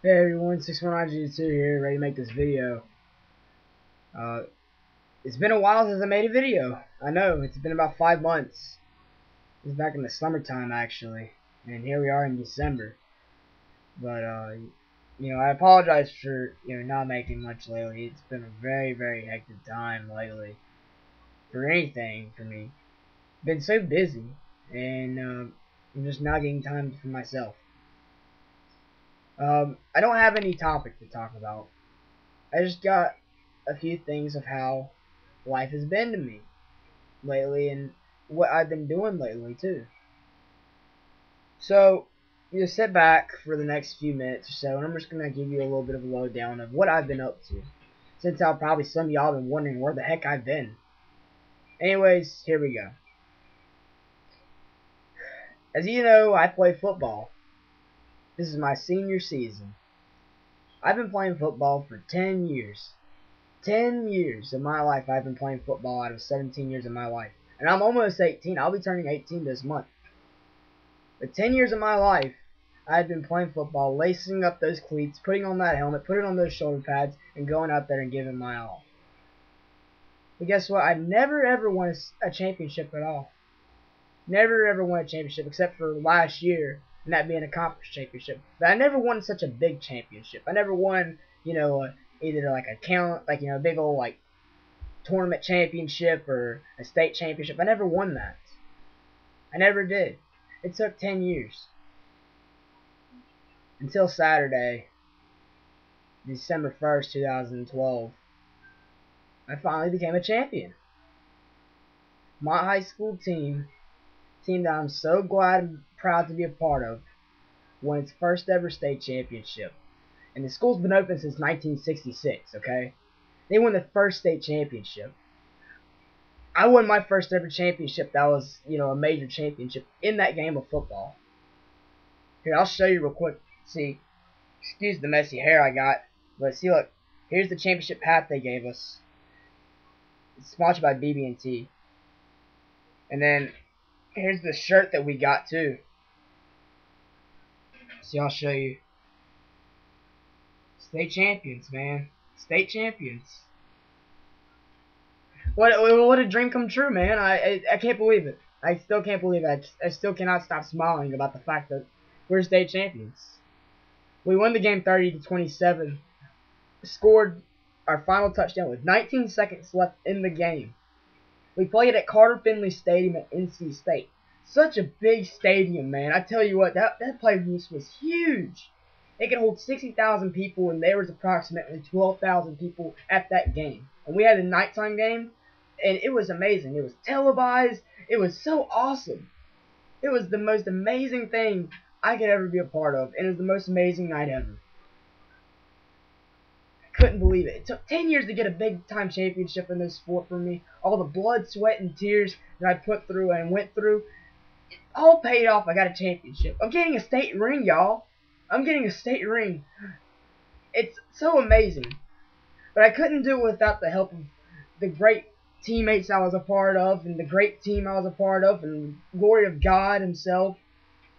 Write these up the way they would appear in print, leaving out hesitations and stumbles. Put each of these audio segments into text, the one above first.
Hey everyone, 619G2 here, ready to make this video. Uh, it's been a while since I made a video. I know, it's been about 5 months. It was back in the summertime actually, and here we are in December. But, I apologize for, not making much lately. It's been a very, very hectic time lately. For anything, for me. Been so busy, and, I'm just not getting time for myself. I don't have any topic to talk about. I just got a few things of how life has been to me lately and what I've been doing lately too. So just sit back for the next few minutes or so, and I'm just gonna give you a little bit of a lowdown of what I've been up to. Since probably some of y'all been wondering where the heck I've been. Anyways, here we go. As you know, I play football. This is my senior season. I've been playing football for 10 years. 10 years of my life I've been playing football out of 17 years of my life. And I'm almost 18. I'll be turning 18 this month. But 10 years of my life, I've been playing football, lacing up those cleats, putting on that helmet, putting on those shoulder pads, and going out there and giving my all. But guess what? I never ever won a championship at all. Never ever won a championship except for last year, and that being a conference championship. But I never won such a big championship. I never won, either like a a big old like tournament championship or a state championship. I never won that. I never did. It took 10 years. Until Saturday, December 1st, 2012, I finally became a champion. My high school team that I'm so glad and proud to be a part of, won its first ever state championship. And the school's been open since 1966, okay? They won the first state championship. I won my first ever championship that was, a major championship in that game of football. Here, I'll show you real quick. See, excuse the messy hair I got, but see, look, here's the championship hat they gave us. It's sponsored by BB&T. And then here's the shirt that we got too. See, I'll show you. State champions, man. State champions. What a dream come true, man. I can't believe it. I still can't believe it. I still cannot stop smiling about the fact that we're state champions. We won the game 30-27. Scored our final touchdown with 19 seconds left in the game. We played at Carter Finley Stadium at NC State. Such a big stadium, man. I tell you what, that place was huge. It could hold 60,000 people, and there was approximately 12,000 people at that game. And we had a nighttime game, and it was amazing. It was televised. It was so awesome. It was the most amazing thing I could ever be a part of, and it was the most amazing night ever. Couldn't believe it. It took 10 years to get a big-time championship in this sport for me. All the blood, sweat, and tears that I put through and went through, all paid off. I got a championship. I'm getting a state ring, y'all. I'm getting a state ring. It's so amazing. But I couldn't do it without the help of the great teammates I was a part of, and the great team I was a part of, and the glory of God himself.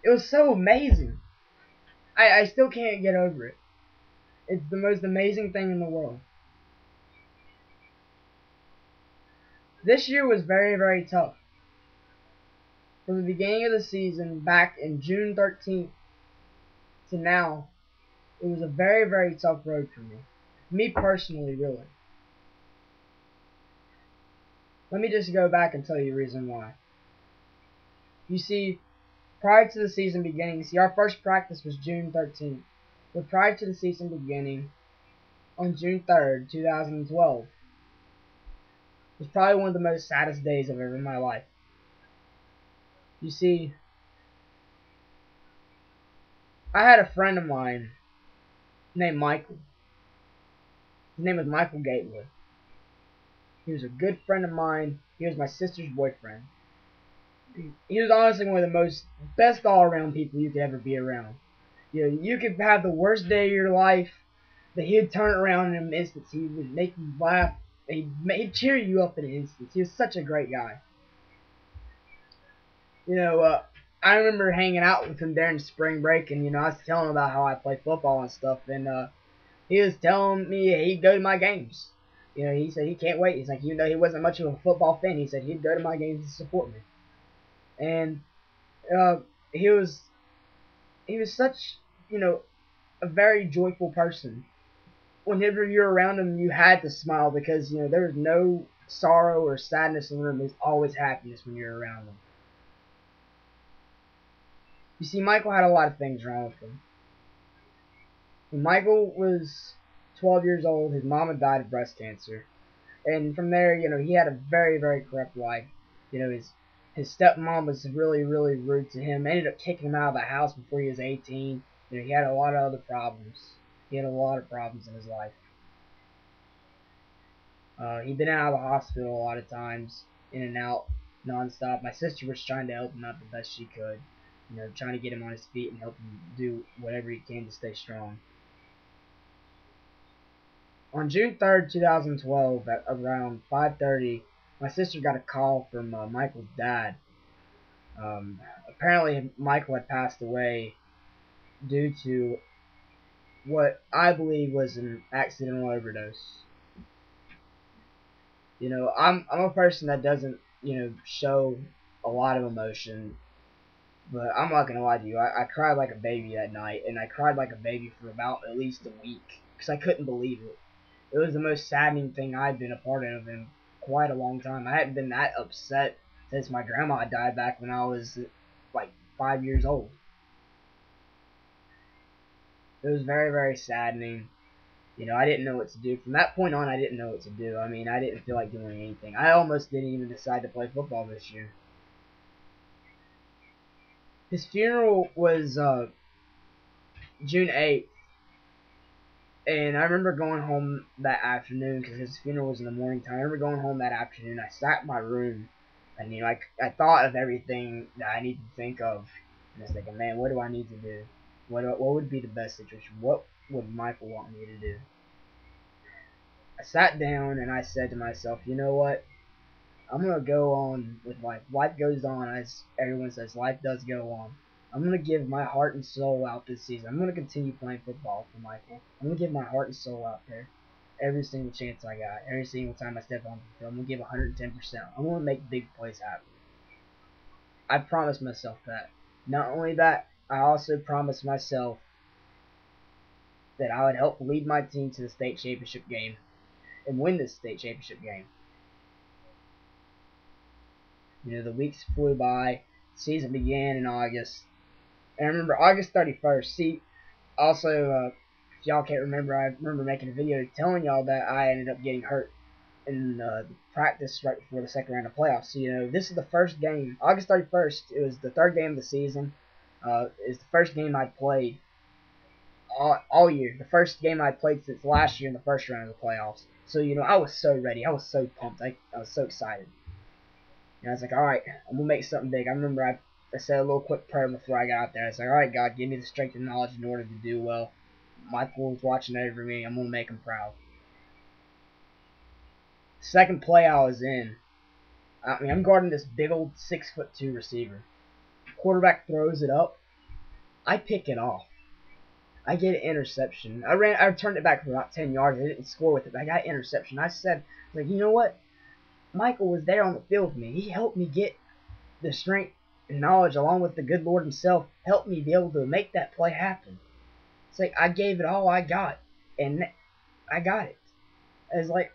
It was so amazing. I still can't get over it. It's the most amazing thing in the world. This year was very, very tough. From the beginning of the season, back in June 13th, to now, it was a very, very tough road for me. Me personally, really. Let me just go back and tell you the reason why. You see, prior to the season beginning, our first practice was June 13th. But prior to the season beginning, on June 3rd, 2012, was probably one of the most saddest days I've ever in my life. You see, I had a friend of mine named Michael. His name was Michael Gatewood. He was a good friend of mine. He was my sister's boyfriend. He was honestly one of the best all-around people you could ever be around. You could have the worst day of your life, but he'd turn around in an instant. He would make you laugh. He'd cheer you up in an instant. He was such a great guy. I remember hanging out with him during spring break, and I was telling him about how I play football and stuff, and he was telling me he'd go to my games. He said he can't wait. He's like, even though he wasn't much of a football fan, he said he'd go to my games to support me. And uh, he was such a very joyful person. Whenever you're around him, you had to smile because there was no sorrow or sadness in the room. There's always happiness when you're around him. You see, Michael had a lot of things wrong with him. When Michael was 12 years old, his mom had died of breast cancer. And from there, he had a very, very corrupt life. His stepmom was really, really rude to him. Ended up kicking him out of the house before he was 18. He had a lot of other problems. He had a lot of problems in his life. He'd been out of the hospital a lot of times, in and out, nonstop. My sister was trying to help him out the best she could. Trying to get him on his feet and help him do whatever he can to stay strong. On June 3rd, 2012, at around 5:30, my sister got a call from Michael's dad. Apparently, Michael had passed away due to what I believe was an accidental overdose. I'm a person that doesn't show a lot of emotion, but I'm not gonna lie to you. I cried like a baby that night, and I cried like a baby for about at least a week because I couldn't believe it. It was the most saddening thing I'd been a part of in quite a long time. I hadn't been that upset since my grandma died back when I was like 5 years old. It was very, very saddening. I didn't know what to do. From that point on, I didn't know what to do. I mean, I didn't feel like doing anything. I almost didn't even decide to play football this year. His funeral was June 8th. And I remember going home that afternoon because his funeral was in the morning time. I remember going home that afternoon. I sat in my room, and I thought of everything that I needed to think of. And I was thinking, man, what do I need to do? What would be the best situation? What would Michael want me to do? I sat down and I said to myself, you know what? I'm gonna go on with life. Life goes on, as everyone says. Life does go on. I'm going to give my heart and soul out this season. I'm going to continue playing football for Michael. I'm going to give my heart and soul out there every single chance I got. Every single time I step on the field, I'm going to give 110%. I'm going to make big plays happen. I promised myself that. Not only that, I also promised myself that I would help lead my team to the state championship game and win this state championship game. The weeks flew by. The season began in August. And I remember August 31st. See, also, if y'all can't remember, I remember making a video telling y'all that I ended up getting hurt in the practice right before the second round of playoffs. So, this is the first game. August 31st, it was the third game of the season. It's the first game I played all year. The first game I played since last year in the first round of the playoffs. So, I was so ready. I was so pumped. I was so excited. I was like, all right, I'm going to make something big. I remember I said a little quick prayer before I got out there. I was like, all right, God, give me the strength and knowledge in order to do well. Michael was watching over me. I'm going to make him proud. Second play I was in, I'm guarding this big old 6'2" receiver. Quarterback throws it up. I pick it off. I get an interception. I turned it back for about 10 yards. I didn't score with it, but I got an interception. I said, like, you know what? Michael was there on the field with me. He helped me get the strength and knowledge, along with the good Lord himself, helped me be able to make that play happen. It's like I gave it all I got, and I got it. It's like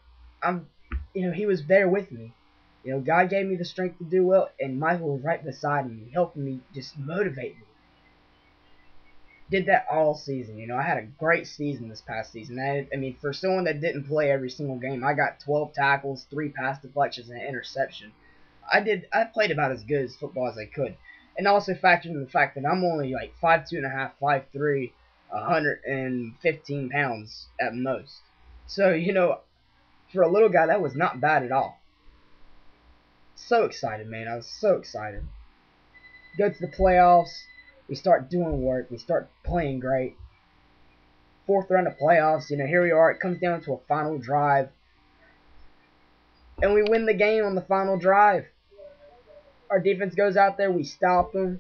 he was there with me. God gave me the strength to do well, and Michael was right beside me, helping me, just motivate me. Did that all season. I had a great season this past season. I mean, for someone that didn't play every single game, I got 12 tackles, 3 pass deflections, and an interception. I played about as good as football as I could. And also factored in the fact that I'm only like 5'2.5", 5'3", 115 pounds at most. So, for a little guy, that was not bad at all. So excited, man. I was so excited. Go to the playoffs. We start doing work. We start playing great. Fourth round of playoffs. Here we are. It comes down to a final drive. And we win the game on the final drive. Our defense goes out there. We stop them.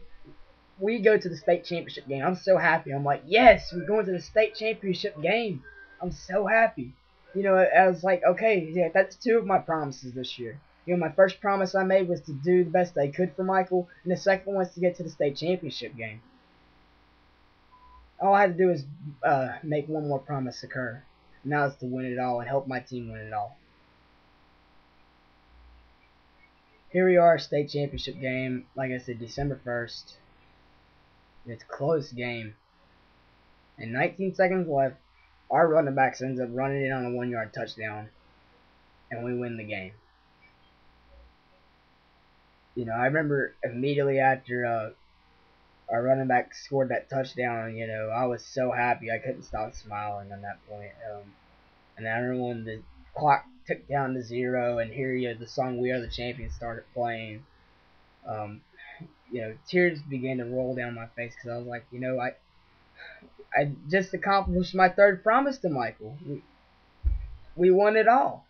we go to the state championship game. I'm so happy. I'm like, yes, we're going to the state championship game. I'm so happy. I was like, okay, yeah, that's two of my promises this year. My first promise I made was to do the best I could for Michael, and the second one was to get to the state championship game. All I had to do was make one more promise occur. Now it's to win it all and help my team win it all. Here we are, state championship game. Like I said, December 1st. It's a close game. And 19 seconds left. Our running backs ends up running in on a 1-yard touchdown. And we win the game. I remember immediately after our running back scored that touchdown, I was so happy I couldn't stop smiling on that point. And I remember when the clock ticked down to 0, and here the song "We Are the Champions" started playing. Tears began to roll down my face because I was like, I just accomplished my third promise to Michael. We won it all.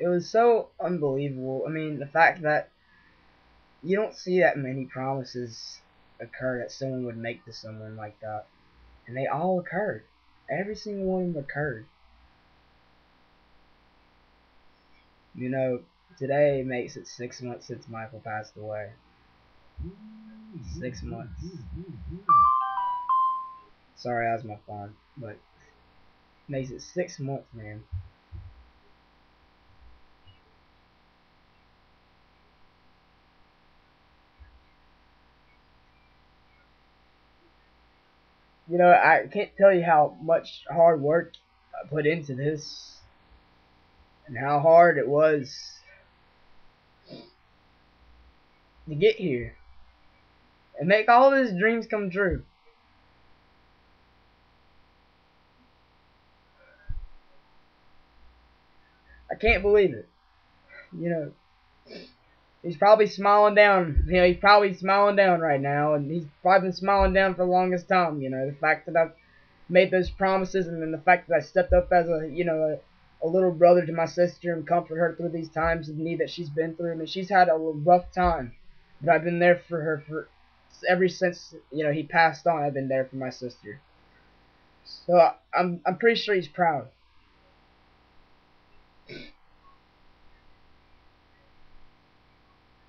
It was so unbelievable. I mean, the fact that you don't see that many promises occur that someone would make to someone like that. And they all occurred. Every single one of them occurred. Today makes it 6 months since Michael passed away. 6 months. Sorry, that was my phone. But makes it 6 months, man. I can't tell you how much hard work I put into this. And how hard it was to get here. And make all of his dreams come true. I can't believe it. He's probably smiling down. He's probably smiling down right now, and he's probably been smiling down for the longest time. The fact that I've made those promises, and then the fact that I stepped up as a little brother to my sister and comfort her through these times of need that she's been through. I mean, she's had a rough time, but I've been there for her ever since he passed on. I've been there for my sister. So I'm pretty sure he's proud.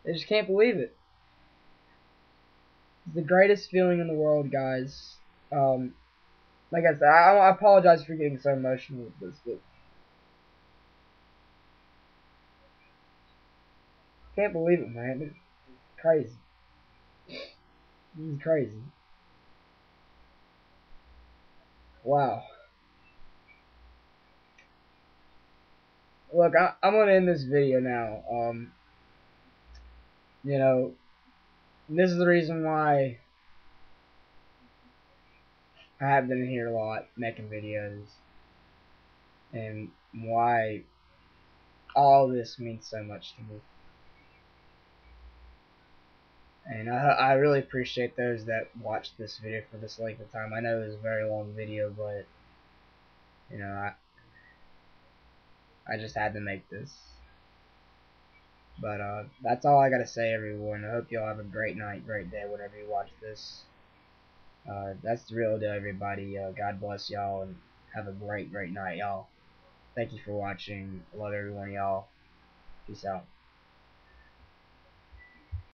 I just can't believe it. It's the greatest feeling in the world, guys. Like I said, I apologize for getting so emotional with this, but can't believe it, man. It's crazy. This is crazy. Wow. Look, I'm gonna end this video now. This is the reason why I have been here a lot making videos, and why all this means so much to me. And I really appreciate those that watched this video for this length of time. I know it was a very long video, but I just had to make this. But that's all I gotta say, everyone. I hope y'all have a great night, great day, whenever you watch this. That's the real deal, everybody. God bless y'all, and have a great, great night, y'all. Thank you for watching. Love every one of y'all. Peace out.